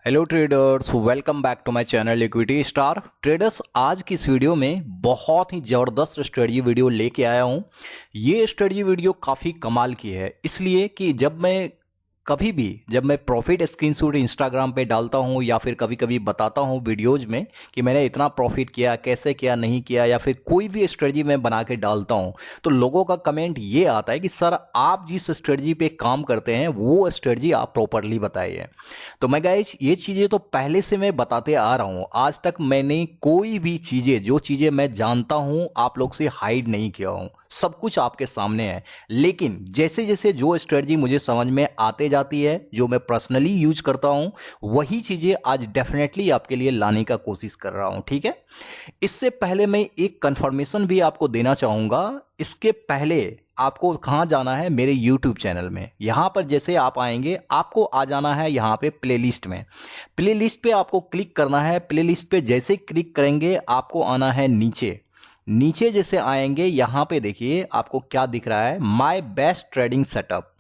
Hello traders, welcome back to my channel equity star traders. आज की इस video में बहुत ही ज़बरदस्त स्ट्रेटजी वीडियो लेके आया हूँ। ये स्ट्रेटजी वीडियो काफ़ी कमाल की है, इसलिए कि कभी भी जब मैं प्रॉफिट स्क्रीनशॉट इंस्टाग्राम पे डालता हूँ या फिर कभी कभी बताता हूँ वीडियोज में कि मैंने इतना प्रॉफिट किया, कैसे किया, नहीं किया, या फिर कोई भी स्ट्रेटजी मैं बना के डालता हूँ, तो लोगों का कमेंट ये आता है कि सर आप जिस स्ट्रेटजी पे काम करते हैं वो स्ट्रेटजी आप प्रॉपरली बताइए। तो मैं गाइस ये चीज़ें तो पहले से मैं बताते आ रहा हूँ। आज तक मैंने कोई भी चीज़ें, जो चीज़ें मैं जानता हूँ, आप लोग से हाइड नहीं किया हूँ। सब कुछ आपके सामने है। लेकिन जैसे जैसे जो स्ट्रेटजी मुझे समझ में आते जाती है, जो मैं पर्सनली यूज करता हूँ, वही चीज़ें आज डेफिनेटली आपके लिए लाने का कोशिश कर रहा हूँ। ठीक है, इससे पहले मैं एक कंफर्मेशन भी आपको देना चाहूँगा। इसके पहले आपको कहाँ जाना है, मेरे YouTube चैनल में। यहाँ पर जैसे आप आएंगे, आपको आ जाना है यहाँ पे प्लेलिस्ट में। प्लेलिस्ट पे आपको क्लिक करना है। प्लेलिस्ट पे जैसे क्लिक करेंगे आपको आना है नीचे। नीचे जैसे आएंगे, यहाँ पे देखिए आपको क्या दिख रहा है, माय बेस्ट ट्रेडिंग सेटअप।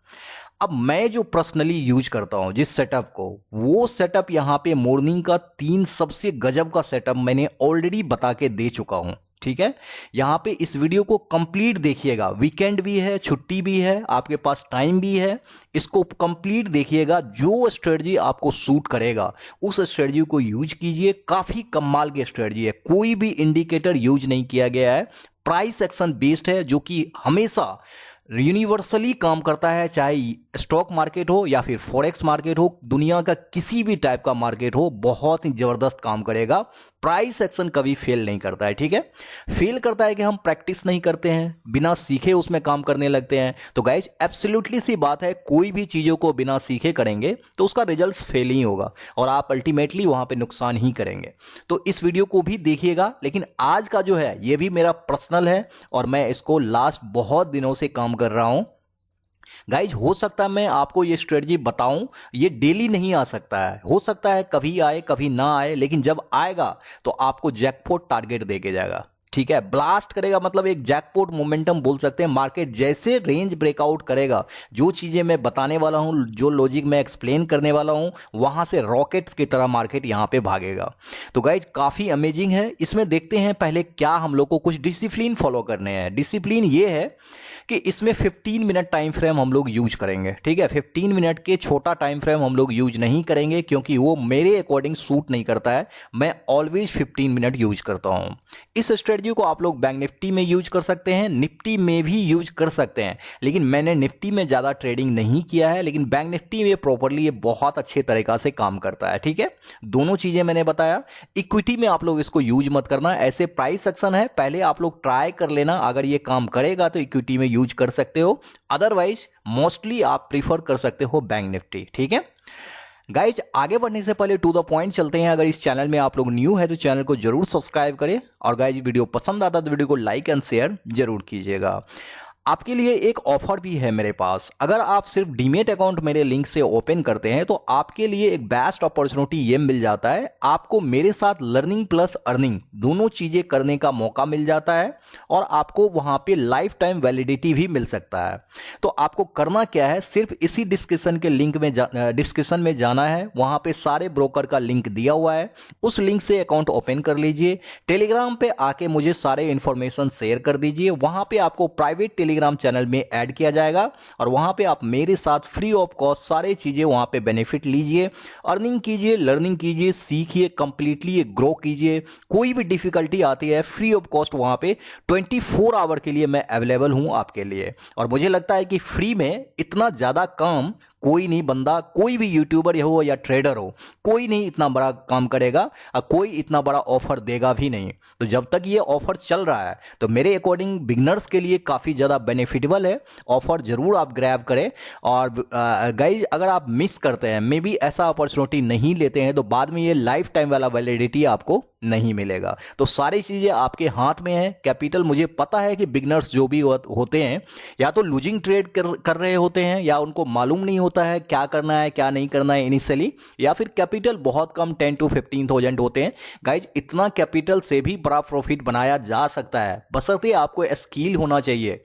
अब मैं जो पर्सनली यूज करता हूं जिस सेटअप को, वो सेटअप यहाँ पे मॉर्निंग का 3 सबसे गजब का सेटअप मैंने ऑलरेडी बता के दे चुका हूं। ठीक है, यहाँ पे इस वीडियो को कंप्लीट देखिएगा। वीकेंड भी है, छुट्टी भी है, आपके पास टाइम भी है, इसको कंप्लीट देखिएगा। जो स्ट्रेटजी आपको सूट करेगा उस स्ट्रेटजी को यूज कीजिए। काफी कमाल की स्ट्रेटजी है, कोई भी इंडिकेटर यूज नहीं किया गया है। प्राइस एक्शन बेस्ड है, जो कि हमेशा यूनिवर्सली काम करता है। चाहे स्टॉक मार्केट हो या फिर फॉरेक्स मार्केट हो, दुनिया का किसी भी टाइप का मार्केट हो, बहुत ही जबरदस्त काम करेगा। प्राइस एक्शन कभी फेल नहीं करता है। ठीक है, फेल करता है कि हम प्रैक्टिस नहीं करते हैं, बिना सीखे उसमें काम करने लगते हैं। तो गाइज एब्सोल्युटली सी बात है, कोई भी चीज़ों को बिना सीखे करेंगे तो उसका रिजल्ट फेल ही होगा और आप अल्टीमेटली वहां पे नुकसान ही करेंगे। तो इस वीडियो को भी देखिएगा। लेकिन आज का जो है ये भी मेरा पर्सनल है और मैं इसको लास्ट बहुत दिनों से काम कर रहा हूं। गाइज हो सकता है मैं आपको ये स्ट्रेटजी बताऊं, ये डेली नहीं आ सकता है, हो सकता है कभी आए कभी ना आए, लेकिन जब आएगा तो आपको जैकपॉट टारगेट देके जाएगा। ठीक है, ब्लास्ट करेगा, मतलब एक जैकपॉट मोमेंटम बोल सकते हैं। मार्केट जैसे रेंज ब्रेकआउट करेगा, जो चीजें मैं बताने वाला हूं, जो लॉजिक मैं एक्सप्लेन करने वाला हूं, वहां से रॉकेट की तरह मार्केट यहां पे भागेगा। तो गाइज काफी अमेजिंग है। इसमें देखते हैं पहले क्या हम लोग को कुछ डिसिप्लिन फॉलो करने हैं। डिसिप्लिन ये है कि इसमें 15 मिनट टाइम फ्रेम हम लोग यूज करेंगे। ठीक है, 15 मिनट के छोटा टाइम फ्रेम हम लोग यूज नहीं करेंगे, क्योंकि वो मेरे अकॉर्डिंग सूट नहीं करता है। मैं ऑलवेज 15 मिनट यूज करता हूं। इस स्ट्रेटजी को आप लोग बैंक निफ्टी में यूज कर सकते हैं, निफ्टी में भी यूज कर सकते हैं, लेकिन मैंने निफ्टी में ज़्यादा ट्रेडिंग नहीं किया है, लेकिन बैंक निफ्टी में प्रॉपरली ये बहुत अच्छे तरीका से काम करता है। ठीक है, दोनों चीज़ें मैंने बताया। इक्विटी में आप लोग इसको यूज मत करना, ऐसे प्राइस एक्शन है, पहले आप लोग ट्राई कर लेना। अगर ये काम करेगा तो इक्विटी में यूज कर सकते हो, अदरवाइज मोस्टली आप प्रीफर कर सकते हो बैंक निफ्टी। ठीक है गाइज, आगे बढ़ने से पहले टू द पॉइंट चलते हैं। अगर इस चैनल में आप लोग न्यू है तो चैनल को जरूर सब्सक्राइब करें, और गाइज वीडियो पसंद आता तो वीडियो को लाइक एंड शेयर जरूर कीजिएगा। आपके लिए एक ऑफर भी है मेरे पास। अगर आप सिर्फ डीमेट अकाउंट मेरे लिंक से ओपन करते हैं तो आपके लिए एक बेस्ट अपॉर्चुनिटी ये मिल जाता है, आपको मेरे साथ लर्निंग प्लस अर्निंग दोनों चीजें करने का मौका मिल जाता है, और आपको वहां पे लाइफ टाइम वैलिडिटी भी मिल सकता है। तो आपको करना क्या है, सिर्फ इसी डिस्क्रिप्शन के लिंक में डिस्क्रिप्शन में जाना है, वहां पे सारे ब्रोकर का लिंक दिया हुआ है, उस लिंक से अकाउंट ओपन कर लीजिए। टेलीग्राम पे आके मुझे सारे इंफॉर्मेशन शेयर कर दीजिए, वहां पे आपको प्राइवेट टेलीग्राम चैनल में ऐड किया जाएगा, और वहां पे आप मेरे साथ फ्री ऑफ कॉस्ट सारे चीजें वहां पे बेनिफिट लीजिए, अर्निंग कीजिए, लर्निंग कीजिए, सीखिए, कंप्लीटली ग्रो कीजिए। कोई भी डिफिकल्टी आती है, फ्री ऑफ कॉस्ट वहां पे 24 आवर के लिए मैं अवेलेबल हूं आपके लिए। और मुझे लगता है कि फ्री में इतना ज्यादा काम कोई नहीं, बंदा कोई भी यूट्यूबर हो या ट्रेडर हो, कोई नहीं इतना बड़ा काम करेगा और कोई इतना बड़ा ऑफर देगा भी नहीं। तो जब तक ये ऑफर चल रहा है तो मेरे अकॉर्डिंग बिगनर्स के लिए काफ़ी ज़्यादा बेनिफिटेबल है। ऑफर जरूर आप ग्रैब करें। और गाइज अगर आप मिस करते हैं, मे बी ऐसा अपॉर्चुनिटी नहीं लेते हैं, तो बाद में ये लाइफ टाइम वाला वैलिडिटी आपको नहीं मिलेगा। तो सारी चीज़ें आपके हाथ में है। कैपिटल मुझे पता है कि बिगनर्स जो भी होते हैं, या तो लूजिंग ट्रेड कर रहे होते हैं, या उनको मालूम नहीं होता है क्या करना है क्या नहीं करना है इनिशियली, या फिर कैपिटल बहुत कम 10 to 15,000 होते हैं। गाइज इतना कैपिटल से भी बड़ा प्रॉफिट बनाया जा सकता है, बशर्ते आपको स्किल होना चाहिए।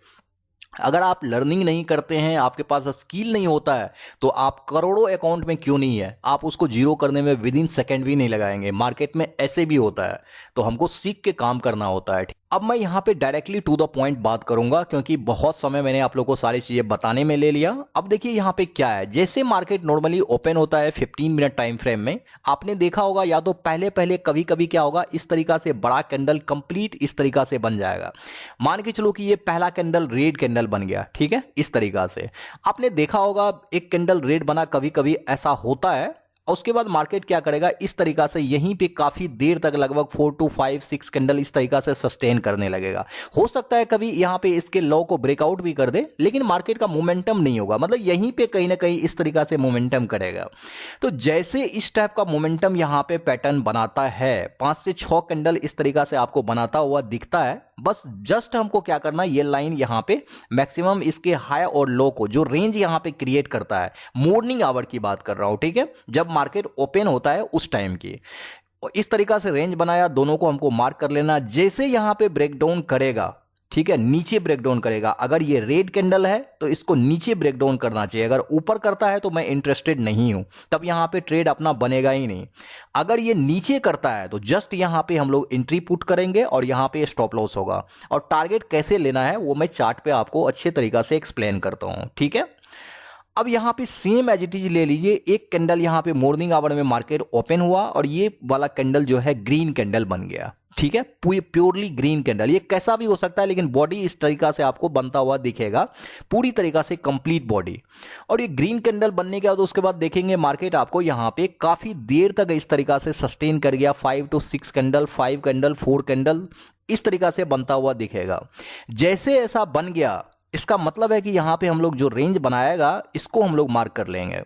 अगर आप लर्निंग नहीं करते हैं, आपके पास स्किल नहीं होता है, तो आप करोड़ों अकाउंट में क्यों नहीं है, आप उसको जीरो करने में विद इन सेकेंड भी नहीं लगाएंगे। मार्केट में ऐसे भी होता है, तो हमको सीख के काम करना होता है। अब मैं यहाँ पे डायरेक्टली टू द पॉइंट बात करूंगा, क्योंकि बहुत समय मैंने आप लोगों को सारी चीजें बताने में ले लिया। अब देखिए यहाँ पे क्या है, जैसे मार्केट नॉर्मली ओपन होता है 15 मिनट टाइम फ्रेम में, आपने देखा होगा या तो पहले पहले कभी कभी क्या होगा, इस तरीका से बड़ा कैंडल कंप्लीट इस तरीका से बन जाएगा। मान के चलो कि ये पहला कैंडल रेड कैंडल बन गया, ठीक है, इस तरीका से आपने देखा होगा एक कैंडल रेड बना, कभी कभी ऐसा होता है। और उसके बाद मार्केट क्या करेगा, इस तरीका से यहीं पे काफी देर तक लगभग 4 to 5 6 कैंडल इस तरीका से सस्टेन करने लगेगा। हो सकता है कभी यहां पे इसके लो को ब्रेकआउट भी कर दे, लेकिन मार्केट का मोमेंटम नहीं होगा, मतलब यहीं पे कहीं ना कहीं इस तरीका से मोमेंटम करेगा। तो जैसे इस टाइप का मोमेंटम यहां पे पैटर्न बनाता है, 5 से 6 कैंडल इस तरीका से आपको बनाता हुआ दिखता है, बस जस्ट हमको क्या करना, ये लाइन यहां पे मैक्सिमम इसके हाई और लो को जो रेंज यहां पे क्रिएट करता है, मॉर्निंग आवर की बात कर रहा हूं, ठीक है, जब मार्केट ओपन होता है उस टाइम की, इस तरीका से रेंज बनाया, दोनों को हमको मार्क कर लेना। जैसे यहां पे ब्रेकडाउन करेगा, ठीक है, नीचे ब्रेकडाउन करेगा, अगर ये रेड कैंडल है तो इसको नीचे ब्रेकडाउन करना चाहिए, अगर ऊपर करता है तो मैं इंटरेस्टेड नहीं हूं, तब यहां पे ट्रेड अपना बनेगा ही नहीं। अगर ये नीचे करता है तो जस्ट यहां पे हम लोग एंट्री पुट करेंगे और यहां पे स्टॉप लॉस होगा। और टारगेट कैसे लेना है वो मैं चार्ट पे आपको अच्छे तरीका से एक्सप्लेन करता हूं, ठीक है। अब यहां पे सेम एज इट इज ले लीजिए, एक कैंडल यहां पे मॉर्निंग आवर में मार्केट ओपन हुआ और ये वाला कैंडल जो है ग्रीन कैंडल बन गया, ठीक है, प्योरली ग्रीन कैंडल, ये कैसा भी हो सकता है, लेकिन बॉडी इस तरीका से आपको बनता हुआ दिखेगा, पूरी तरीका से कंप्लीट बॉडी। और ये ग्रीन कैंडल बनने के बाद उसके बाद देखेंगे मार्केट आपको यहां पे काफी देर तक इस तरीका से सस्टेन कर गया, 5 to 6 कैंडल, 5 कैंडल, 4 कैंडल इस तरीका से बनता हुआ दिखेगा। जैसे ऐसा बन गया, इसका मतलब है कि यहां पे हम लोग जो रेंज बनाएगा इसको हम लोग मार्क कर लेंगे।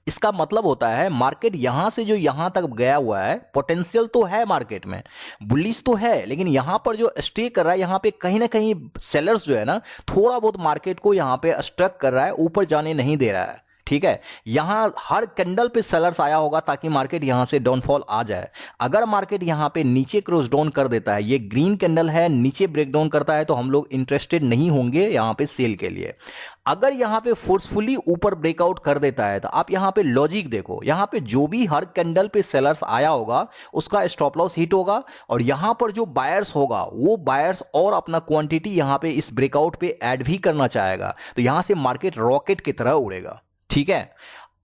इसका मतलब होता है मार्केट यहां से जो यहां तक गया हुआ है, पोटेंशियल तो है मार्केट में, बुलिश तो है, लेकिन यहां पर जो स्टे कर रहा है, यहां पे कहीं ना कहीं सेलर्स जो है ना, थोड़ा बहुत मार्केट को यहां पे स्ट्रक कर रहा है, ऊपर जाने नहीं दे रहा है, ठीक है। यहां हर कैंडल पे सेलर्स आया होगा ताकि मार्केट यहां से डाउनफॉल आ जाए। अगर मार्केट यहां पे नीचे क्रॉस डाउन कर देता है, ये ग्रीन कैंडल है, नीचे ब्रेक डाउन करता है, तो हम लोग इंटरेस्टेड नहीं होंगे यहां पे सेल के लिए। अगर यहां पे फोर्सफुली ऊपर ब्रेकआउट कर देता है, तो आप यहां पे लॉजिक देखो, यहां पे जो भी हर कैंडल पे सेलर्स आया होगा उसका स्टॉप लॉस हिट होगा, और यहां पर जो बायर्स होगा वो बायर्स और अपना क्वांटिटी यहां पे इस ब्रेकआउट पे ऐड भी करना चाहेगा, तो यहां से मार्केट रॉकेट की तरह उड़ेगा, ठीक है।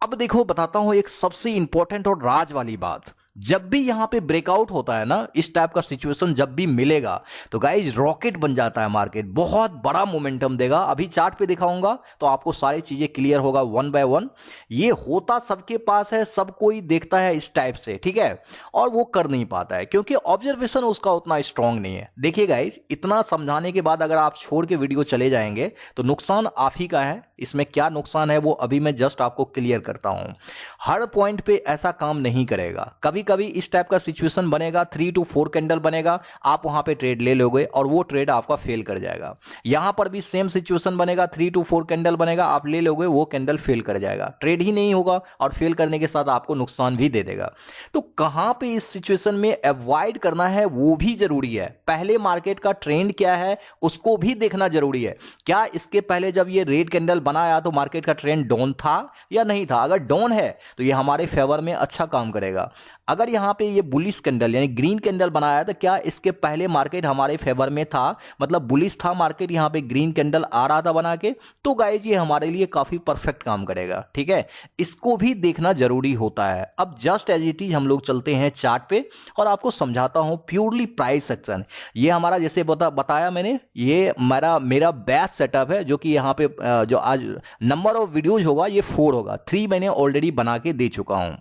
अब देखो बताता हूं एक सबसे इंपॉर्टेंट और राज वाली बात, जब भी यहां पे ब्रेकआउट होता है ना, इस टाइप का सिचुएशन जब भी मिलेगा, तो गाइज रॉकेट बन जाता है मार्केट, बहुत बड़ा मोमेंटम देगा। अभी चार्ट पे दिखाऊंगा तो आपको सारी चीजें क्लियर होगा वन बाय वन। ये होता सबके पास है, सब कोई देखता है इस टाइप से, ठीक है, और वो कर नहीं पाता है क्योंकि ऑब्जर्वेशन उसका उतना स्ट्रांग नहीं है। देखिए गाइज, इतना समझाने के बाद अगर आप छोड़ के वीडियो चले जाएंगे तो नुकसान आप ही का है। इसमें क्या नुकसान है वो अभी मैं जस्ट आपको क्लियर करता हूं। हर पॉइंट पे ऐसा काम नहीं करेगा, कभी कभी इस टाइप का सिचुएशन बनेगा, 3 to 4 कैंडल बनेगा, आप वहां पे ट्रेड ले लोगे और वो ट्रेड आपका फेल कर जाएगा। यहां पर भी सेम सिचुएशन बनेगा, 3 to 4 कैंडल बनेगा, आप ले लोगे, वो कैंडल फेल कर जाएगा, ट्रेड ही नहीं होगा और फेल करने के साथ आपको नुकसान भी दे देगा। तो कहां पे इस सिचुएशन में अवॉइड करना है वो भी जरूरी है। पहले मार्केट का ट्रेंड क्या है उसको भी देखना जरूरी है। क्या इसके पहले जब ये रेड कैंडल बनाया तो मार्केट का ट्रेंड डाउन था या नहीं था? अगर डाउन है तो ये हमारे फेवर में अच्छा काम करेगा। अगर यहां पे ये बुलिश कैंडल यानी ग्रीन कैंडल बनाया तो क्या इसके पहले मार्केट हमारे फेवर में था, मतलब बुलिश था मार्केट, यहां पे ग्रीन कैंडल आ रहा था बना के, तो गाइस ये हमारे लिए काफी परफेक्ट काम करेगा, ठीक है। इसको भी देखना जरूरी होता है। अब जस्ट एज इट इज हम लोग चलते हैं चार्ट पे और आपको समझाता हूं प्योरली प्राइस सेक्शन। ये हमारा जैसे बताया मैंने, ये मेरा बेस्ट सेटअप है, जो कि यहाँ पे जो आज नंबर ऑफ वीडियोज होगा ये 4 होगा, 3 मैंने ऑलरेडी बना के दे चुका हूं।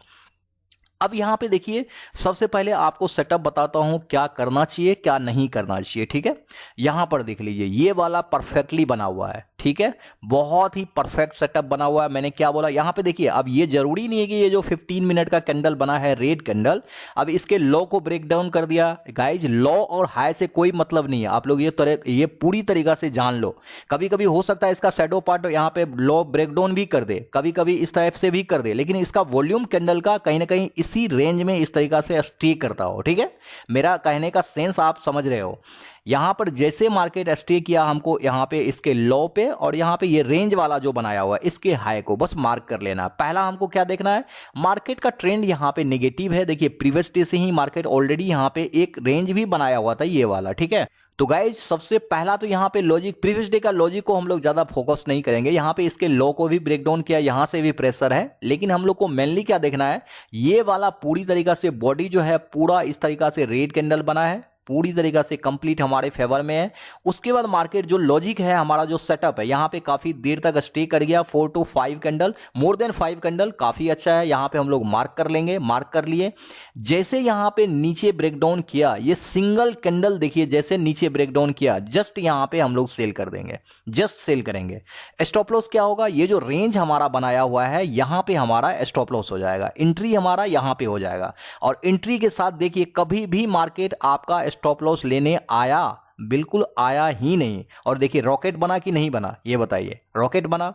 अब यहां पे देखिए, सबसे पहले आपको सेटअप बताता हूं क्या करना चाहिए क्या नहीं करना चाहिए, ठीक है। यहां पर देख लीजिए, ये वाला परफेक्टली बना हुआ है, ठीक है, बहुत ही परफेक्ट सेटअप बना हुआ है। मैंने क्या बोला, यहां पे देखिए, अब ये जरूरी नहीं है कि ये जो 15 मिनट का कैंडल बना है रेड कैंडल, अब इसके लो को ब्रेक डाउन कर दिया। गाइज, लो और हाई से कोई मतलब नहीं है, आप लोग ये पूरी तरीका से जान लो। कभी कभी हो सकता है इसका शैडो पार्ट यहां पे लो ब्रेक डाउन भी कर दे, कभी कभी इस टाइप से भी कर दे, लेकिन इसका वॉल्यूम कैंडल का कहीं ना कहीं इसी रेंज में इस तरीका से स्टे करता हो। ठीक है, मेरा कहने का सेंस आप समझ रहे हो। यहाँ पर जैसे मार्केट स्टे किया, हमको यहाँ पे इसके लो पे और यहाँ पे ये रेंज वाला जो बनाया हुआ है इसके हाई को बस मार्क कर लेना। पहला हमको क्या देखना है, मार्केट का ट्रेंड यहाँ पे नेगेटिव है। देखिए प्रीवियस डे से ही मार्केट ऑलरेडी यहाँ पे एक रेंज भी बनाया हुआ था, ये वाला। ठीक है, तो गाइज सबसे पहला तो यहाँ पे लॉजिक, प्रीवियस डे का लॉजिक को हम लोग ज्यादा फोकस नहीं करेंगे। यहाँ पे इसके लो को भी ब्रेक डाउन किया, यहाँ से भी प्रेशर है, लेकिन हम लोग को मेनली क्या देखना है, ये वाला पूरी तरीका से बॉडी जो है पूरा इस तरीका से रेड कैंडल बना है, पूरी तरीका से कंप्लीट हमारे फेवर में है। उसके बाद मार्केट जो लॉजिक है, हमारा जो सेटअप है, यहाँ पे काफी देर तक स्टे कर गया, 4 to 5 candle, more than 5 candle, काफी अच्छा है। यहाँ पे हम लोग मार्क कर लेंगे, मार्क कर लिए। जैसे यहाँ पे नीचे ब्रेकडाउन किया, ये सिंगल कैंडल देखिए, जैसे नीचे ब्रेकडाउन किया, जस्ट यहाँ पे हम लोग सेल कर देंगे, जस्ट सेल करेंगे। स्टॉप लॉस क्या होगा, ये जो रेंज हमारा बनाया हुआ है यहाँ पे हमारा स्टॉप लॉस हो जाएगा, एंट्री हमारा यहाँ पे हो जाएगा। और एंट्री के साथ देखिए कभी भी मार्केट आपका स्टॉप लॉस लेने आया, बिल्कुल आया ही नहीं। और देखिए रॉकेट बना कि नहीं बना, ये बताइए, रॉकेट बना।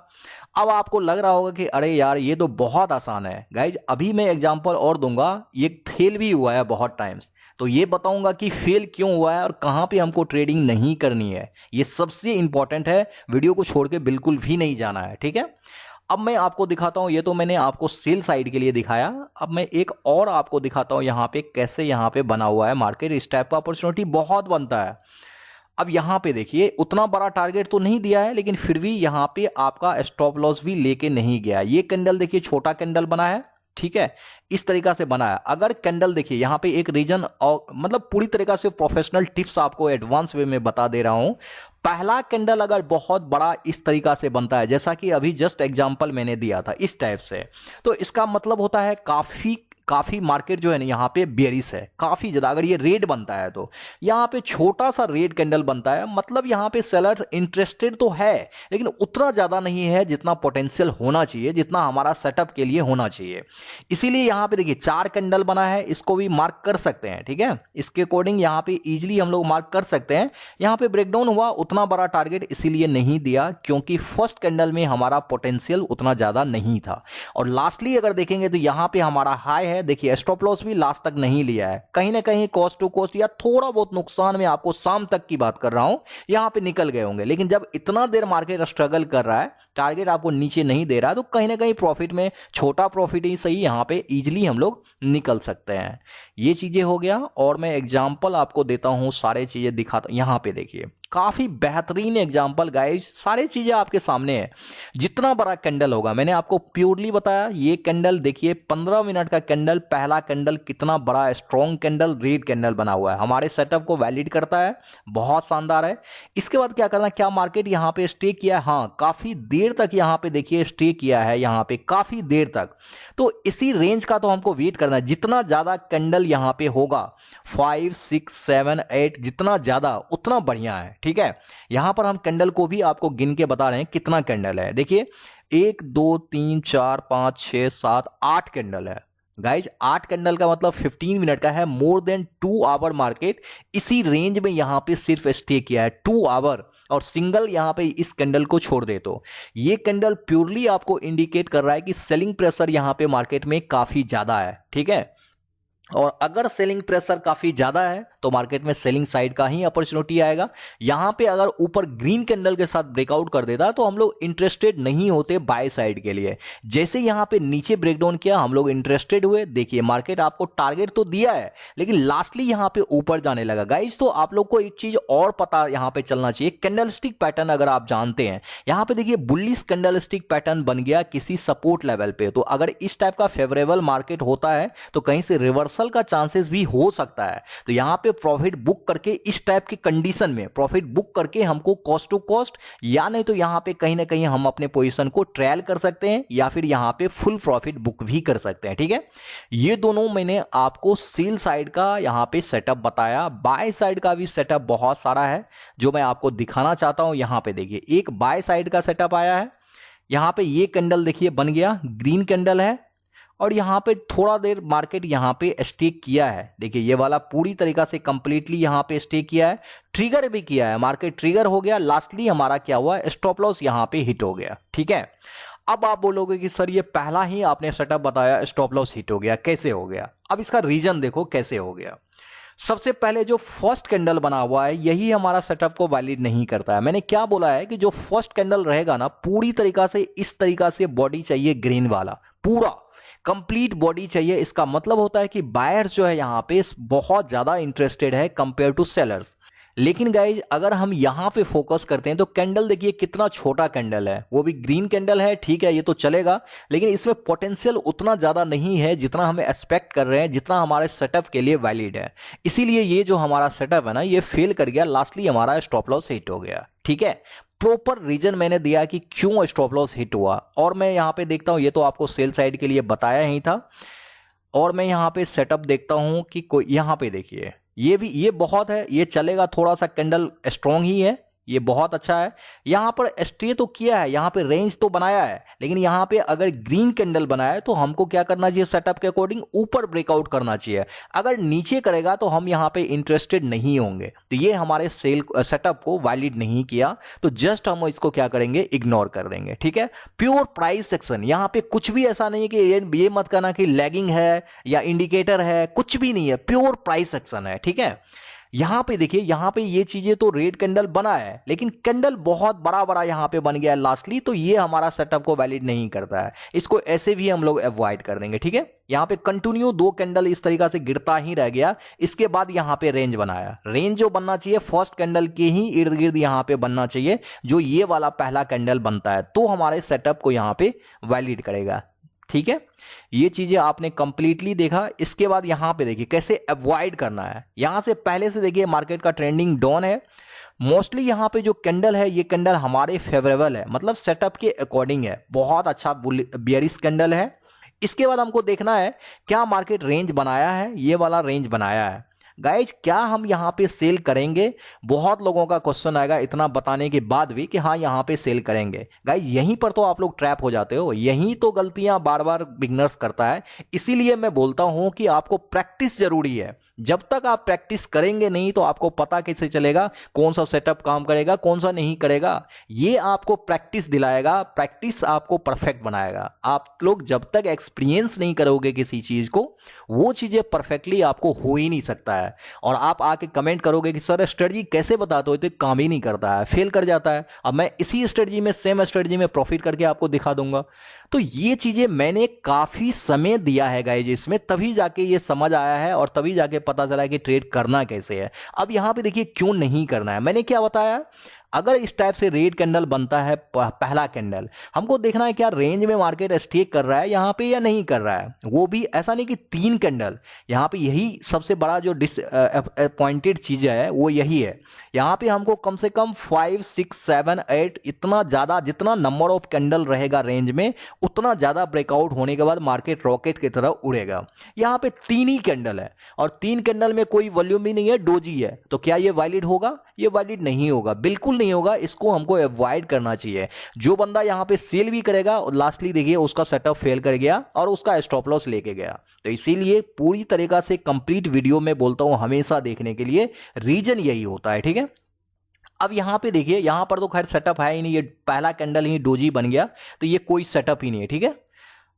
अब आपको लग रहा होगा कि अरे यार ये तो बहुत आसान है। गाइज अभी मैं एग्जांपल और दूंगा, ये फेल भी हुआ है बहुत टाइम्स, तो ये बताऊंगा कि फेल क्यों हुआ है और कहां पे हमको ट्रेडिंग नहीं करनी है। ये सबसे इंपॉर्टेंट है, वीडियो को छोड़ के बिल्कुल भी नहीं जाना है। ठीक है, अब मैं आपको दिखाता हूं, ये तो मैंने आपको सेल साइड के लिए दिखाया, अब मैं एक और आपको दिखाता हूं यहाँ पे कैसे यहाँ पे बना हुआ है मार्केट। इस टाइप का अपॉर्चुनिटी बहुत बनता है। अब यहाँ पे देखिए उतना बड़ा टारगेट तो नहीं दिया है, लेकिन फिर भी यहाँ पे आपका स्टॉप लॉस भी लेके नहीं गया। ये कैंडल देखिए छोटा कैंडल बना है, ठीक है, इस तरीका से बना है। अगर कैंडल देखिए यहाँ पे एक रीजन, और मतलब पूरी तरीका से प्रोफेशनल टिप्स आपको एडवांस वे में बता दे रहा हूं। पहला कैंडल अगर बहुत बड़ा इस तरीका से बनता है, जैसा कि अभी जस्ट एग्जांपल मैंने दिया था इस टाइप से, तो इसका मतलब होता है काफी मार्केट जो है ना यहाँ पे बेरिश है, काफी ज्यादा। अगर ये रेड बनता है तो यहाँ पे छोटा सा रेड कैंडल बनता है, मतलब यहाँ पे सेलर्स इंटरेस्टेड तो है, लेकिन उतना ज्यादा नहीं है जितना पोटेंशियल होना चाहिए, जितना हमारा सेटअप के लिए होना चाहिए। इसीलिए यहाँ पे देखिए 4 कैंडल बना है, इसको भी मार्क कर सकते हैं। ठीक है, इसके अकॉर्डिंग यहाँ पे इजिली हम लोग मार्क कर सकते हैं। यहाँ पे ब्रेकडाउन हुआ, उतना बड़ा टारगेट इसीलिए नहीं दिया क्योंकि फर्स्ट कैंडल में हमारा पोटेंशियल उतना ज्यादा नहीं था। और लास्टली अगर देखेंगे तो यहाँ पे हमारा हाई है, देखिए स्टॉप लॉस भी लास्ट तक नहीं लिया है, कहीं ना कहीं कॉस्ट टू कॉस्ट या थोड़ा बहुत नुकसान में, आपको शाम तक की बात कर रहा हूं, यहां पे निकल गए होंगे। लेकिन जब इतना देर मार्केट स्ट्रगल कर रहा है, टारगेट आपको नीचे नहीं दे रहा है, तो कहीं ना कहीं प्रॉफिट में, छोटा प्रॉफिट ही सही, यहां पे इजीली हम लोग निकल सकते हैं। ये चीजें हो गया। और मैं एग्जांपल आपको देता हूं, सारे चीजें दिखाता हूं। यहां पे देखिए काफी बेहतरीन एग्जांपल गाइस, सारी चीजें आपके सामने है। जितना बड़ा कैंडल होगा, मैंने आपको प्योरली बताया, ये कैंडल देखिए 15 मिनट का कैंडल, पहला कैंडल कितना बड़ा स्ट्रॉन्ग कैंडल, रेड कैंडल बना हुआ है, हमारे सेटअप को वैलिड करता है, बहुत शानदार है। इसके बाद क्या करना, क्या मार्केट यहाँ पे स्टे किया है, हाँ काफी देर तक यहाँ पे देखिए स्टे किया है, यहाँ पे काफी देर तक। तो इसी रेंज का तो हमको वेट करना है, जितना ज्यादा कैंडल यहाँ पे होगा, 5, 6, 7, 8, जितना ज्यादा उतना बढ़िया है। ठीक है, यहां पर हम कैंडल को भी आपको गिन के बता रहे हैं कितना कैंडल है। देखिए 1, 2, 3, 4, 5, 6, 7, 8 कैंडल है गाइज। 8 कैंडल का मतलब 15 मिनट का है, मोर देन 2 आवर मार्केट इसी रेंज में यहां पे सिर्फ स्टे किया है, 2 आवर। और सिंगल यहां पे इस कैंडल को छोड़ दे तो ये कैंडल प्योरली आपको इंडिकेट कर रहा है कि सेलिंग प्रेशर यहां पे मार्केट में काफी ज्यादा है। ठीक है, और अगर सेलिंग प्रेशर काफी ज्यादा है तो मार्केट में सेलिंग साइड का ही अपॉर्चुनिटी आएगा। यहां पे अगर ऊपर ग्रीन कैंडल के साथ ब्रेकआउट कर देता तो हम लोग इंटरेस्टेड नहीं होते बाय साइड के लिए। जैसे यहां पे नीचे ब्रेकडाउन किया, हम लोग इंटरेस्टेड हुए। देखिए मार्केट आपको टारगेट तो दिया है, लेकिन लास्टली यहां पे ऊपर जाने लगा गाइस। तो आप लोग को एक चीज और पता यहां पे चलना चाहिए, कैंडलस्टिक पैटर्न अगर आप जानते हैं, यहां पे देखिए बुलिश कैंडलस्टिक पैटर्न बन गया किसी सपोर्ट लेवल पे। तो अगर इस टाइप का फेवरेबल मार्केट होता है तो कहीं से रिवर्सल का चांसेस भी हो सकता है। तो यहां पे प्रॉफिट बुक करके, इस टाइप की कंडीशन में प्रॉफिट बुक करके हमको कॉस्ट टू कॉस्ट, या नहीं तो यहां पे कहीं ना कहीं हम अपने पोजीशन को ट्रायल कर सकते हैं, या फिर यहां पे फुल प्रॉफिट बुक भी कर सकते हैं। ठीक है, ये दोनों मैंने आपको सेल साइड का यहां पे सेटअप बताया। बाय साइड का भी सेटअप बहुत सारा है जो मैं आपको दिखाना चाहता हूं। यहां पे देखिए एक बाय साइड का सेटअप आया है, यहां पे ये कैंडल देखिए बन गया, ग्रीन कैंडल है, और यहां पे थोड़ा देर मार्केट यहां पे स्टे किया है। देखिए ये वाला पूरी तरीका से कंप्लीटली यहां पे स्टे किया है, ट्रिगर भी किया है, मार्केट ट्रिगर हो गया। लास्टली हमारा क्या हुआ, स्टॉप लॉस यहां पे हिट हो गया। ठीक है, अब आप बोलोगे कि सर ये पहला ही आपने सेटअप बताया स्टॉप लॉस हिट हो गया, कैसे हो गया? अब इसका रीजन देखो कैसे हो गया। सबसे पहले जो फर्स्ट कैंडल बना हुआ है यही हमारा सेटअप को वैलिड नहीं करता है। मैंने क्या बोला है कि जो फर्स्ट कैंडल रहेगा ना, पूरी तरीका से इस तरीका से बॉडी चाहिए, ग्रीन वाला पूरा कंप्लीट बॉडी चाहिए। इसका मतलब होता है कि बायर्स जो है यहाँ पे बहुत ज्यादा इंटरेस्टेड है कंपेयर टू सेलर्स। लेकिन गाइज अगर हम यहाँ पे फोकस करते हैं तो कैंडल देखिए कितना छोटा कैंडल है, वो भी ग्रीन कैंडल है, ठीक है ये तो चलेगा, लेकिन इसमें पोटेंशियल उतना ज़्यादा नहीं है जितना हमें एक्सपेक्ट कर रहे हैं, जितना हमारे सेटअप के लिए वैलिड है। इसीलिए ये जो हमारा सेटअप है ना ये फेल कर गया, लास्टली हमारा स्टॉप लॉस हिट हो गया। ठीक है, प्रॉपर रीजन मैंने दिया कि क्यों स्टॉप लॉस हिट हुआ। और मैं यहाँ पे देखता हूँ, ये तो आपको सेल साइड के लिए बताया ही था, और मैं यहाँ पे सेटअप देखता हूँ कि कोई यहाँ पे देखिए ये बहुत है, ये चलेगा, थोड़ा सा कैंडल स्ट्रॉन्ग ही है, ये बहुत अच्छा है। यहाँ पर स्टे तो किया है, यहाँ पे रेंज तो बनाया है, लेकिन यहाँ पे अगर ग्रीन कैंडल बनाया है तो हमको क्या करना चाहिए, सेटअप के अकॉर्डिंग ऊपर ब्रेकआउट करना चाहिए। अगर नीचे करेगा तो हम यहाँ पे इंटरेस्टेड नहीं होंगे। तो ये हमारे सेल सेटअप को वैलिड नहीं किया, तो जस्ट हम इसको क्या करेंगे, इग्नोर कर देंगे। ठीक है, प्योर प्राइस सेक्शन, यहाँ पे कुछ भी ऐसा नहीं है कि ये मत करना कि लैगिंग है या इंडिकेटर है, कुछ भी नहीं है, प्योर प्राइस सेक्शन है। ठीक है, यहाँ पे देखिए, यहाँ पे ये चीजें तो रेड कैंडल बना है, लेकिन कैंडल बहुत बड़ा बड़ा यहाँ पे बन गया है लास्टली, तो ये हमारा सेटअप को वैलिड नहीं करता है, इसको ऐसे भी हम लोग अवॉइड कर देंगे। ठीक है, यहाँ पे कंटिन्यू 2 कैंडल इस तरीका से गिरता ही रह गया, इसके बाद यहाँ पे रेंज बनाया। रेंज जो बनना चाहिए फर्स्ट कैंडल के ही इर्द गिर्द यहाँ पे बनना चाहिए, जो ये वाला पहला कैंडल बनता है, तो हमारे सेटअप को यहाँ पे वैलिड करेगा। ठीक है, ये चीजें आपने कंप्लीटली देखा। इसके बाद यहां पे देखिए कैसे अवॉइड करना है। यहां से पहले से देखिए मार्केट का ट्रेंडिंग डाउन है, मोस्टली यहां पे जो कैंडल है ये कैंडल हमारे फेवरेबल है, मतलब सेटअप के अकॉर्डिंग है, बहुत अच्छा बियरिश कैंडल है। इसके बाद हमको देखना है क्या मार्केट रेंज बनाया है, ये वाला रेंज बनाया है। गाइज क्या हम यहाँ पे सेल करेंगे? बहुत लोगों का क्वेश्चन आएगा इतना बताने के बाद भी कि हाँ यहाँ पे सेल करेंगे। गाइज यहीं पर तो आप लोग ट्रैप हो जाते हो, यहीं तो गलतियां बार बार बिगनर्स करता है। इसीलिए मैं बोलता हूं कि आपको प्रैक्टिस जरूरी है। जब तक आप प्रैक्टिस करेंगे नहीं तो आपको पता कैसे चलेगा कौन सा सेटअप काम करेगा कौन सा नहीं करेगा। ये आपको प्रैक्टिस दिलाएगा, प्रैक्टिस आपको परफेक्ट बनाएगा। आप लोग जब तक एक्सपीरियंस नहीं करोगे किसी चीज को, वो चीजें परफेक्टली आपको हो ही नहीं सकता है। और आप आके कमेंट करोगे कि सर स्ट्रेटजी कैसे बताते हो, तो काम ही नहीं करता है, फेल कर जाता है। अब मैं इसी स्ट्रेटजी में, सेम स्ट्रेटजी में प्रॉफिट करके आपको दिखा दूंगा। तो ये चीजें मैंने काफी समय दिया है गाइज इसमें, तभी जाके ये समझ आया है और तभी जाके पता चला कि ट्रेड करना कैसे है। अब यहां पे देखिए क्यों नहीं करना है, मैंने क्या बताया, अगर इस टाइप से रेड कैंडल बनता है पहला कैंडल, हमको देखना है क्या रेंज में मार्केट स्टे कर रहा है यहाँ पे या नहीं कर रहा है। वो भी ऐसा नहीं कि 3 कैंडल, यहाँ पे यही सबसे बड़ा जो डिसअपॉइंटेड चीज है वो यही है। यहाँ पे हमको कम से कम 5, 6, 7, 8 इतना ज्यादा, जितना नंबर ऑफ कैंडल रहेगा रेंज में उतना ज्यादा ब्रेकआउट होने के बाद मार्केट रॉकेट की तरह उड़ेगा। यहाँ पे 3 ही कैंडल है और 3 कैंडल में कोई वॉल्यूम भी नहीं है, डोजी है, तो क्या ये वैलिड होगा? ये वैलिड नहीं होगा, बिल्कुल नहीं होगा। इसको हमको अवॉइड करना चाहिए। जो बंदा यहां पे सेल भी करेगा और लास्टली देखिए उसका सेटअप फेल कर गया और उसका स्टॉप लॉस लेके गया। तो इसीलिए पूरी तरीका से कंप्लीट वीडियो में बोलता हूं हमेशा देखने के लिए, रीजन यही होता है। ठीक है, अब यहां पे देखिए, यहां पर तो खैर सेटअप है ही नहीं, ये पहला कैंडल ही डोजी बन गया, तो ये कोई सेटअप ही नहीं है। ठीक है,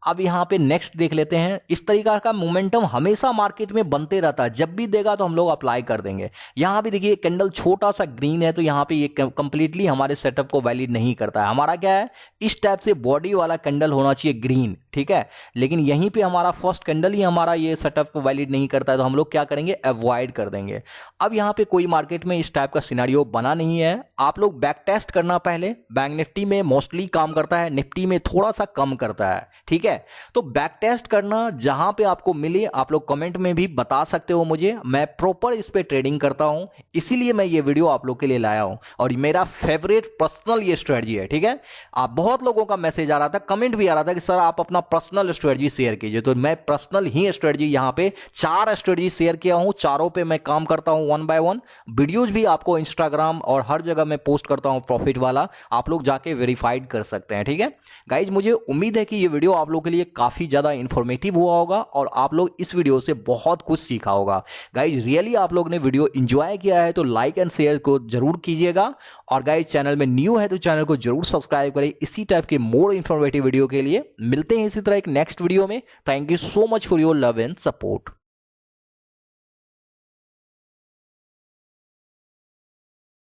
अब यहाँ पे नेक्स्ट देख लेते हैं। इस तरीका का मोमेंटम हमेशा मार्केट में बनते रहता है, जब भी देगा तो हम लोग अप्लाई कर देंगे। यहाँ भी देखिए कैंडल छोटा सा ग्रीन है, तो यहाँ पे ये कंप्लीटली हमारे सेटअप को वैलिड नहीं करता है। हमारा क्या है, इस टाइप से बॉडी वाला कैंडल होना चाहिए ग्रीन। ठीक है, लेकिन यहीं पे हमारा फर्स्ट कैंडल ही हमारा ये सेटअप को वैलिड नहीं करता है, तो हम लोग क्या करेंगे, अवॉइड कर देंगे। अब यहाँ पे कोई मार्केट में इस टाइप का सिनेरियो बना नहीं है। आप लोग बैक टेस्ट करना पहले। बैंक निफ्टी में मोस्टली काम करता है, निफ्टी में थोड़ा सा कम करता है। ठीक है, तो बैक टेस्ट करना, जहां पे आपको मिले आप लोग कमेंट में भी बता सकते हो मुझे। मैं प्रॉपर इस पे ट्रेडिंग करता हूं, इसीलिए मैं ये वीडियो आप लोग के लिए लाया हूं, और मेरा फेवरेट पर्सनल ये स्ट्रेटजी है। ठीक है, आप बहुत लोगों का मैसेज आ रहा था, कमेंट भी आ रहा था कि सर आप अपना पर्सनल स्ट्रेटजी शेयर कीजिए। तो मैं पर्सनल ही स्ट्रेटजी यहाँ पे 4 स्ट्रेटजी शेयर किया हूँ, चारों पे मैं काम करता हूँ 1 बाय 1। वीडियोज भी आपको इंस्टाग्राम और हर जगह मैं पोस्ट करता हूँ प्रॉफिट वाला, आप लोग जाके वेरीफाइड कर सकते हैं। ठीक है गाइज, मुझे उम्मीद है कि ये वीडियो आप लोगों के लिए काफी ज्यादा इंफॉर्मेटिव हुआ होगा और आप लोग इस वीडियो से बहुत कुछ सीखा होगा। गाइज रियली आप लोग ने वीडियो एंजॉय किया है तो लाइक एंड शेयर को जरूर कीजिएगा, और गाइज चैनल में न्यू है तो चैनल को जरूर सब्सक्राइब करें इसी टाइप के मोर इंफॉर्मेटिव वीडियो के लिए। मिलते हैं इसी तरह एक नेक्स्ट वीडियो में। Thank you so much for your love and support.